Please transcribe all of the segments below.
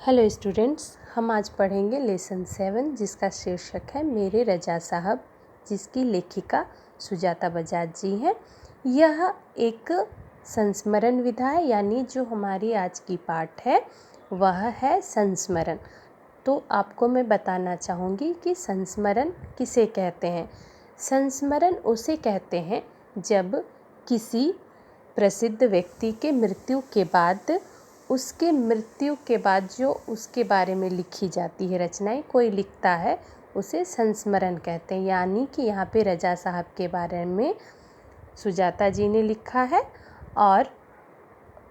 Hello students, हम आज पढ़ेंगे लेसन 7 जिसका शीर्षक है मेरे रजा साहब, जिसकी लेखिका सुजाता बजाज जी हैं। यह एक संस्मरण विधा है, यानी जो हमारी आज की पाठ है वह है संस्मरण। तो आपको मैं बताना चाहूँगी कि संस्मरण किसे कहते हैं। संस्मरण उसे कहते हैं जब किसी प्रसिद्ध व्यक्ति के मृत्यु के बाद उसके मृत्यु के बाद जो उसके बारे में लिखी जाती है रचनाएं, कोई लिखता है उसे संस्मरण कहते हैं। यानी कि यहाँ पे रजा साहब के बारे में सुजाता जी ने लिखा है। और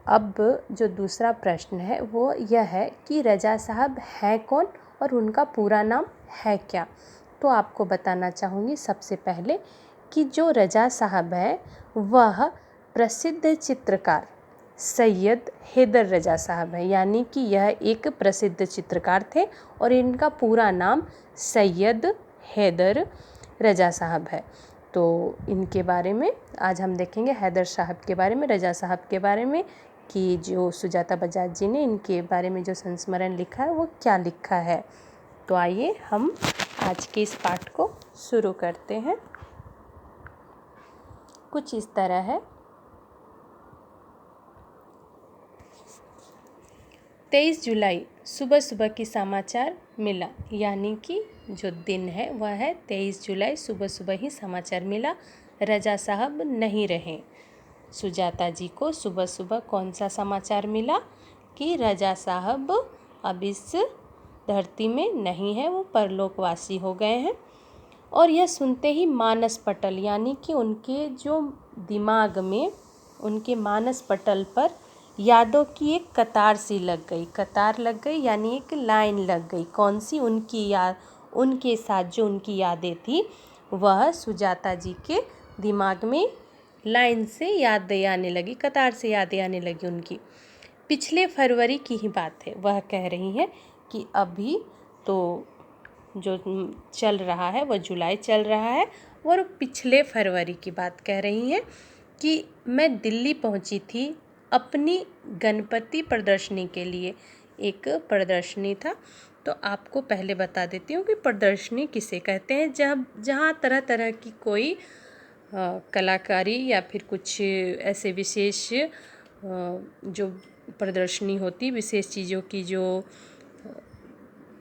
अब जो दूसरा प्रश्न है वो यह है कि रजा साहब हैं कौन और उनका पूरा नाम है क्या। तो आपको बताना चाहूँगी सबसे पहले कि जो रजा साहब है वह प्रसिद्ध चित्रकार सैयद हैदर रजा साहब है। यानी कि यह एक प्रसिद्ध चित्रकार थे और इनका पूरा नाम सैयद हैदर रजा साहब है। तो इनके बारे में आज हम देखेंगे, हैदर साहब के बारे में, रजा साहब के बारे में, कि जो सुजाता बजाज जी ने इनके बारे में जो संस्मरण लिखा है वो क्या लिखा है। तो आइए हम आज के इस पाठ को शुरू करते हैं। कुछ इस तरह है। 23 जुलाई सुबह सुबह की समाचार मिला, यानी कि जो दिन है वह है 23 जुलाई, सुबह सुबह ही समाचार मिला रजा साहब नहीं रहे। सुजाता जी को सुबह सुबह कौन सा समाचार मिला कि रजा साहब अब इस धरती में नहीं है, वो परलोकवासी हो गए हैं। और यह सुनते ही मानस पटल, यानी कि उनके जो दिमाग में, उनके मानस पटल पर यादों की एक कतार सी लग गई। कतार लग गई यानी एक लाइन लग गई। कौन सी? उनकी याद, उनके साथ जो उनकी यादें थी वह सुजाता जी के दिमाग में लाइन से यादें आने लगी, कतार से यादें आने लगी उनकी। पिछले फरवरी की ही बात है, वह कह रही हैं कि अभी तो जो चल रहा है वह जुलाई चल रहा है और पिछले फरवरी की बात कह रही हैं कि मैं दिल्ली पहुंची थी अपनी गणपति प्रदर्शनी के लिए। एक प्रदर्शनी था। तो आपको पहले बता देती हूँ कि प्रदर्शनी किसे कहते हैं, जहाँ तरह तरह की कोई कलाकारी या फिर कुछ ऐसे विशेष जो प्रदर्शनी होती, विशेष चीज़ों की जो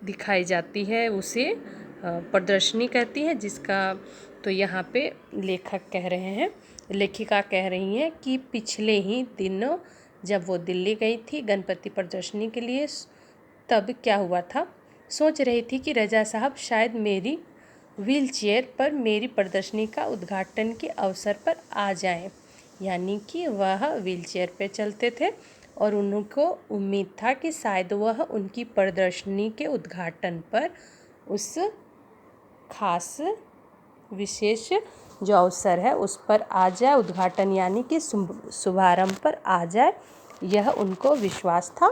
दिखाई जाती है उसे प्रदर्शनी कहती है। जिसका तो यहाँ पे लेखक कह रहे हैं, लेखिका कह रही हैं कि पिछले ही दिनों जब वो दिल्ली गई थी गणपति प्रदर्शनी के लिए, तब क्या हुआ था। सोच रही थी कि रजा साहब शायद मेरी व्हील चेयर पर मेरी प्रदर्शनी का उद्घाटन के अवसर पर आ जाएं। यानी कि वह व्हील चेयर पर चलते थे और उनको उम्मीद था कि शायद वह उनकी प्रदर्शनी के उद्घाटन पर उस खास विशेष जो अवसर है उस पर आ जाए, उद्घाटन यानी कि शुभारंभ पर आ जाए, यह उनको विश्वास था।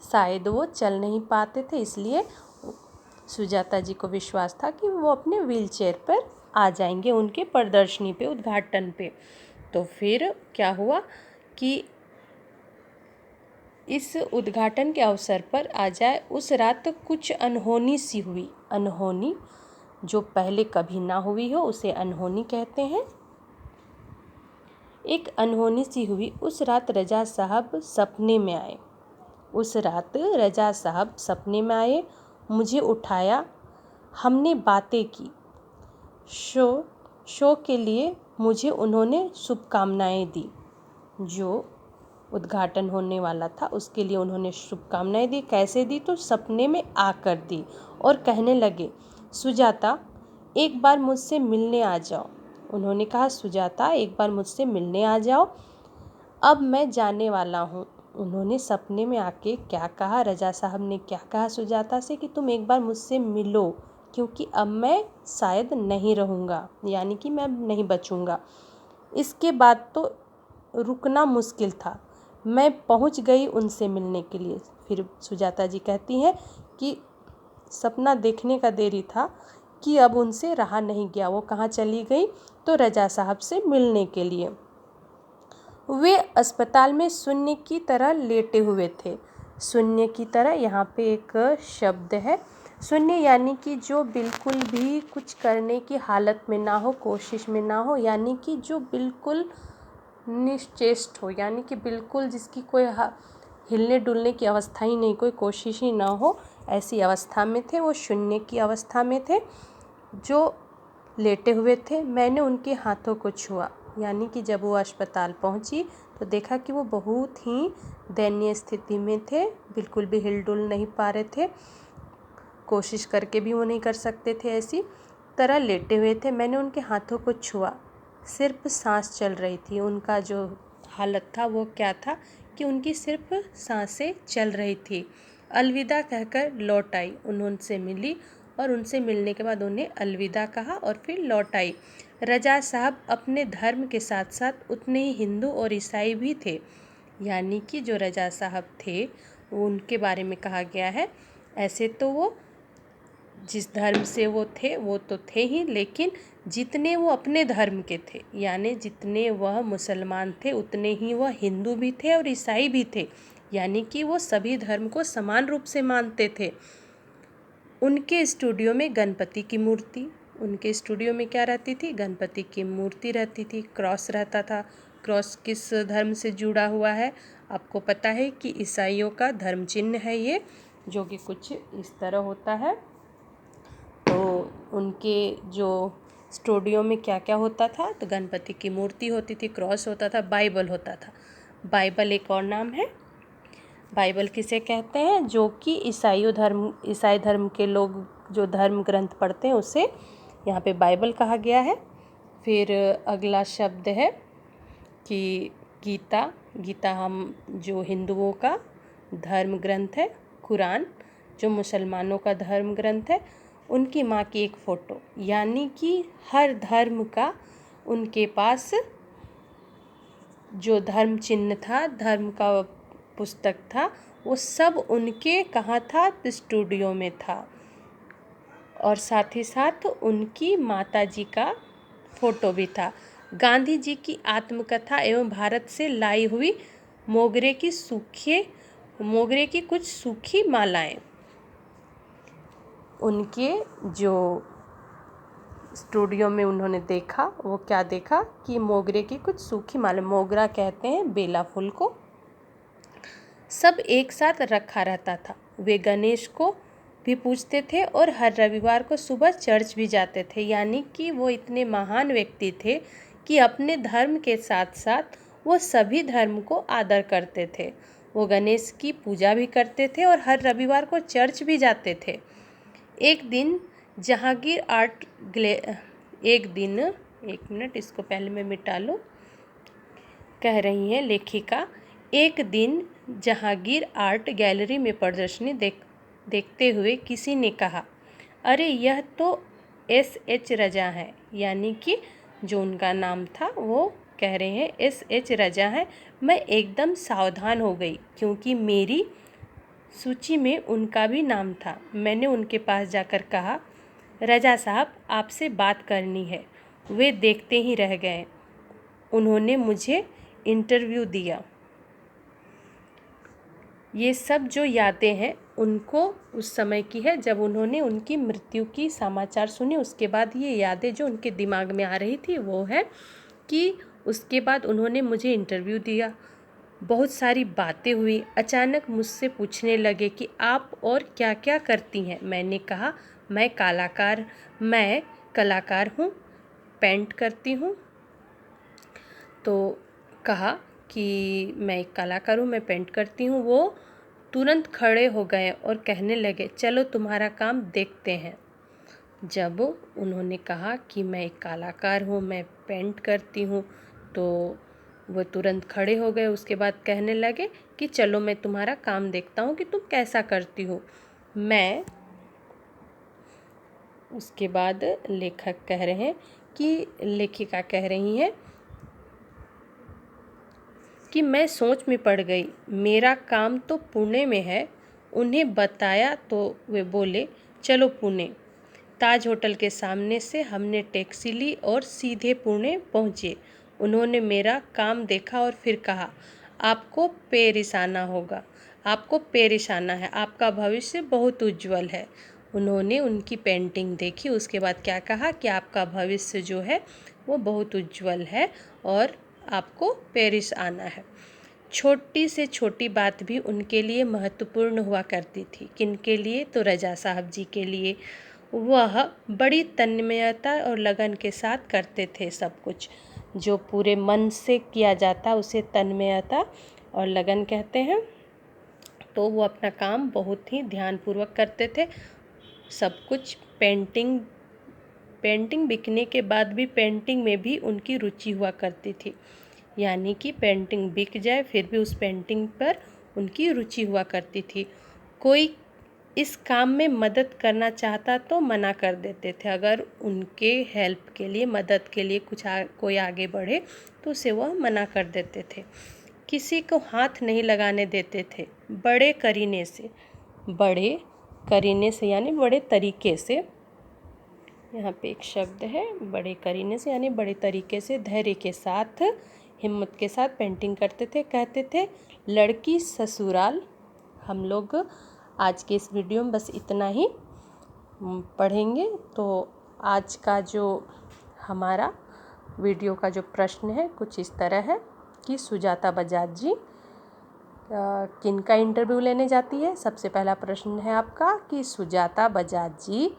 शायद वो चल नहीं पाते थे, इसलिए सुजाता जी को विश्वास था कि वो अपने व्हील चेयर पर आ जाएंगे उनके प्रदर्शनी पे, उद्घाटन पे। तो फिर क्या हुआ कि इस उद्घाटन के अवसर पर आ जाए, उस रात कुछ अनहोनी सी हुई। अनहोनी जो पहले कभी ना हुई हो उसे अनहोनी कहते हैं। एक अनहोनी सी हुई। उस रात रजा साहब सपने में आए। उस रात रजा साहब सपने में आए, मुझे उठाया, हमने बातें की। शो के लिए मुझे उन्होंने शुभकामनाएं दी। जो उद्घाटन होने वाला था उसके लिए उन्होंने शुभकामनाएं दी। कैसे दी? तो सपने में आकर दी और कहने लगे, सुजाता एक बार मुझसे मिलने आ जाओ। उन्होंने कहा, सुजाता एक बार मुझसे मिलने आ जाओ, अब मैं जाने वाला हूँ। उन्होंने सपने में आके क्या कहा, रजा साहब ने क्या कहा सुजाता से कि तुम एक बार मुझसे मिलो, क्योंकि अब मैं शायद नहीं रहूँगा, यानी कि मैं नहीं बचूँगा। इसके बाद तो रुकना मुश्किल था। मैं पहुंच गई उनसे मिलने के लिए। फिर सुजाता जी कहती हैं कि सपना देखने का देरी था कि अब उनसे रहा नहीं गया। वो कहाँ चली गई? तो रजा साहब से मिलने के लिए। वे अस्पताल में शून्य की तरह लेटे हुए थे। शून्य की तरह यहाँ पे एक शब्द है शून्य, यानी कि जो बिल्कुल भी कुछ करने की हालत में ना हो, कोशिश में ना हो, यानी कि जो बिल्कुल निश्चेष्ट हो, यानी कि बिल्कुल जिसकी कोई हिलने डुलने की अवस्था ही नहीं, कोई कोशिश ही ना हो, ऐसी अवस्था में थे। वो शून्य की अवस्था में थे, जो लेटे हुए थे। मैंने उनके हाथों को छुआ, यानी कि जब वो अस्पताल पहुंची तो देखा कि वो बहुत ही दयनीय स्थिति में थे, बिल्कुल भी हिल डुल नहीं पा रहे थे, कोशिश करके भी वो नहीं कर सकते थे, ऐसी तरह लेटे हुए थे। मैंने उनके हाथों को छुआ, सिर्फ सांस चल रही थी। उनका जो हालत था वो क्या था कि उनकी सिर्फ सांसें चल रही थी। अलविदा कहकर लौट आई, उनसे मिली और उनसे मिलने के बाद उन्हें अलविदा कहा और फिर लौट आई। रजा साहब अपने धर्म के साथ साथ उतने ही हिंदू और ईसाई भी थे, यानी कि जो रजा साहब थे वो उनके बारे में कहा गया है। ऐसे तो वो जिस धर्म से वो थे वो तो थे ही, लेकिन जितने वो अपने धर्म के थे, यानी जितने वह मुसलमान थे उतने ही वह हिंदू भी थे और ईसाई भी थे, यानी कि वो सभी धर्म को समान रूप से मानते थे। उनके स्टूडियो में गणपति की मूर्ति, उनके स्टूडियो में क्या रहती थी? गणपति की मूर्ति रहती थी, क्रॉस रहता था। क्रॉस किस धर्म से जुड़ा हुआ है? आपको पता है कि ईसाइयों का धर्म चिन्ह है ये, जो कि कुछ इस तरह होता है। तो उनके जो स्टूडियो में क्या क्या होता था? तो गणपति की मूर्ति होती थी, क्रॉस होता था, बाइबल होता था। बाइबल एक और नाम है। बाइबल किसे कहते हैं? जो कि ईसाई धर्म के लोग जो धर्म ग्रंथ पढ़ते हैं उसे यहाँ पे बाइबल कहा गया है। फिर अगला शब्द है कि गीता। गीता हम जो हिंदुओं का धर्म ग्रंथ है। कुरान जो मुसलमानों का धर्म ग्रंथ है। उनकी माँ की एक फ़ोटो, यानी कि हर धर्म का उनके पास जो धर्म चिन्ह था, धर्म का पुस्तक था, वो सब उनके कहाँ था? स्टूडियो में था। और साथ ही साथ उनकी माता जी का फोटो भी था। गांधी जी की आत्मकथा एवं भारत से लाई हुई मोगरे की कुछ सूखी मालाएं। उनके जो स्टूडियो में उन्होंने देखा, वो क्या देखा कि मोगरे की कुछ सूखी माला, मोगरा कहते हैं बेला फूल को, सब एक साथ रखा रहता था। वे गणेश को भी पूजते थे और हर रविवार को सुबह चर्च भी जाते थे, यानी कि वो इतने महान व्यक्ति थे कि अपने धर्म के साथ साथ वो सभी धर्म को आदर करते थे। वो गणेश की पूजा भी करते थे और हर रविवार को चर्च भी जाते थे। एक दिन एक मिनट, इसको पहले मैं मिटा लूँ। कह रही है लेखिका, एक दिन जहांगीर आर्ट गैलरी में प्रदर्शनी देखते हुए किसी ने कहा, अरे यह तो S.H. रजा है, यानी कि जो उनका नाम था वो कह रहे हैं S.H. रजा है। मैं एकदम सावधान हो गई क्योंकि मेरी सूची में उनका भी नाम था। मैंने उनके पास जाकर कहा, रजा साहब आपसे बात करनी है। वे देखते ही रह गए। उन्होंने मुझे इंटरव्यू दिया। ये सब जो यादें हैं उनको उस समय की है जब उन्होंने उनकी मृत्यु की समाचार सुने। उसके बाद ये यादें जो उनके दिमाग में आ रही थी वो है कि उसके बाद उन्होंने मुझे इंटरव्यू दिया, बहुत सारी बातें हुई। अचानक मुझसे पूछने लगे कि आप और क्या क्या करती हैं। मैंने कहा मैं कलाकार हूँ, पेंट करती हूँ। तो कहा कि मैं एक कलाकार हूँ, मैं पेंट करती हूँ। वो तुरंत खड़े हो गए और कहने लगे, चलो तुम्हारा काम देखते हैं। जब उन्होंने कहा कि मैं एक कलाकार हूँ, मैं पेंट करती हूँ, तो वो तुरंत खड़े हो गए। उसके बाद कहने लगे कि चलो मैं तुम्हारा काम देखता हूँ कि तुम कैसा करती हो। उसके बाद लेखक कह रहे हैं कि लेखिका कह रही हैं कि मैं सोच में पड़ गई। मेरा काम तो पुणे में है। उन्हें बताया तो वे बोले, चलो पुणे। ताज होटल के सामने से हमने टैक्सी ली और सीधे पुणे पहुँचे। उन्होंने मेरा काम देखा और फिर कहा, आपको पेरिस आना होगा। आपको पेरिस आना है, आपका भविष्य बहुत उज्जवल है। उन्होंने उनकी पेंटिंग देखी, उसके बाद क्या कहा कि आपका भविष्य जो है वो बहुत उज्जवल है और आपको पेरिस आना है। छोटी से छोटी बात भी उनके लिए महत्वपूर्ण हुआ करती थी। किनके लिए? तो रजा साहब जी के लिए। वह बड़ी तन्मयता और लगन के साथ करते थे सब कुछ। जो पूरे मन से किया जाता उसे तन्मयता और लगन कहते हैं। तो वो अपना काम बहुत ही ध्यानपूर्वक करते थे। सब कुछ पेंटिंग बिकने के बाद भी पेंटिंग में भी उनकी रुचि हुआ करती थी। यानी कि पेंटिंग बिक जाए फिर भी उस पेंटिंग पर उनकी रुचि हुआ करती थी। कोई इस काम में मदद करना चाहता तो मना कर देते थे। अगर उनके हेल्प के लिए, मदद के लिए कोई आगे बढ़े तो उसे वह मना कर देते थे। किसी को हाथ नहीं लगाने देते थे। बड़े करीने से यानी बड़े तरीके से, यहाँ पे एक शब्द है बड़े करीने से यानी बड़े तरीके से, धैर्य के साथ, हिम्मत के साथ पेंटिंग करते थे। कहते थे लड़की ससुराल। हम लोग आज के इस वीडियो में बस इतना ही पढ़ेंगे। तो आज का जो हमारा वीडियो का जो प्रश्न है कुछ इस तरह है कि सुजाता बजाज जी किन का इंटरव्यू लेने जाती है। सबसे पहला प्रश्न है आपका कि सुजाता बजाज जी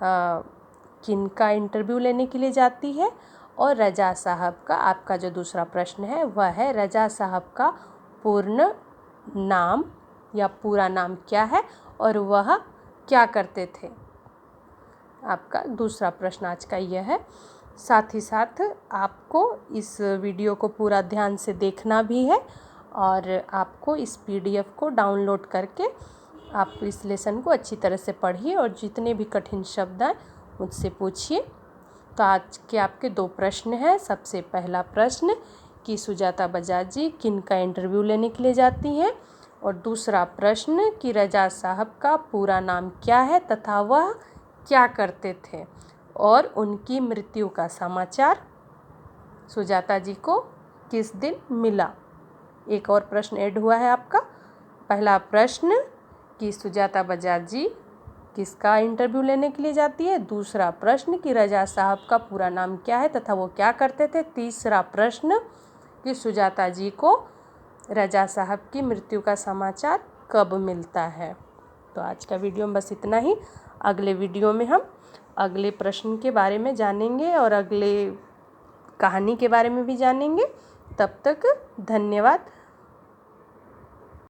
किन का इंटरव्यू लेने के लिए जाती है। और रजा साहब का आपका जो दूसरा प्रश्न है वह है रजा साहब का पूर्ण नाम या पूरा नाम क्या है और वह क्या करते थे। आपका दूसरा प्रश्न आज का यह है। साथ ही साथ आपको इस वीडियो को पूरा ध्यान से देखना भी है और आपको इस PDF को डाउनलोड करके आप इस लेसन को अच्छी तरह से पढ़िए और जितने भी कठिन शब्द हैं मुझसे पूछिए। तो आज के आपके 2 प्रश्न हैं। सबसे पहला प्रश्न कि सुजाता बजाज जी किन का इंटरव्यू लेने के लिए जाती हैं और दूसरा प्रश्न कि रजा साहब का पूरा नाम क्या है तथा वह क्या करते थे और उनकी मृत्यु का समाचार सुजाता जी को किस दिन मिला। एक और प्रश्न ऐड हुआ है आपका। पहला प्रश्न कि सुजाता बजाज जी किसका इंटरव्यू लेने के लिए जाती है। दूसरा प्रश्न कि रजा साहब का पूरा नाम क्या है तथा वो क्या करते थे। तीसरा प्रश्न कि सुजाता जी को रजा साहब की मृत्यु का समाचार कब मिलता है। तो आज का वीडियो में बस इतना ही। अगले वीडियो में हम अगले प्रश्न के बारे में जानेंगे और अगले कहानी के बारे में भी जानेंगे। तब तक धन्यवाद।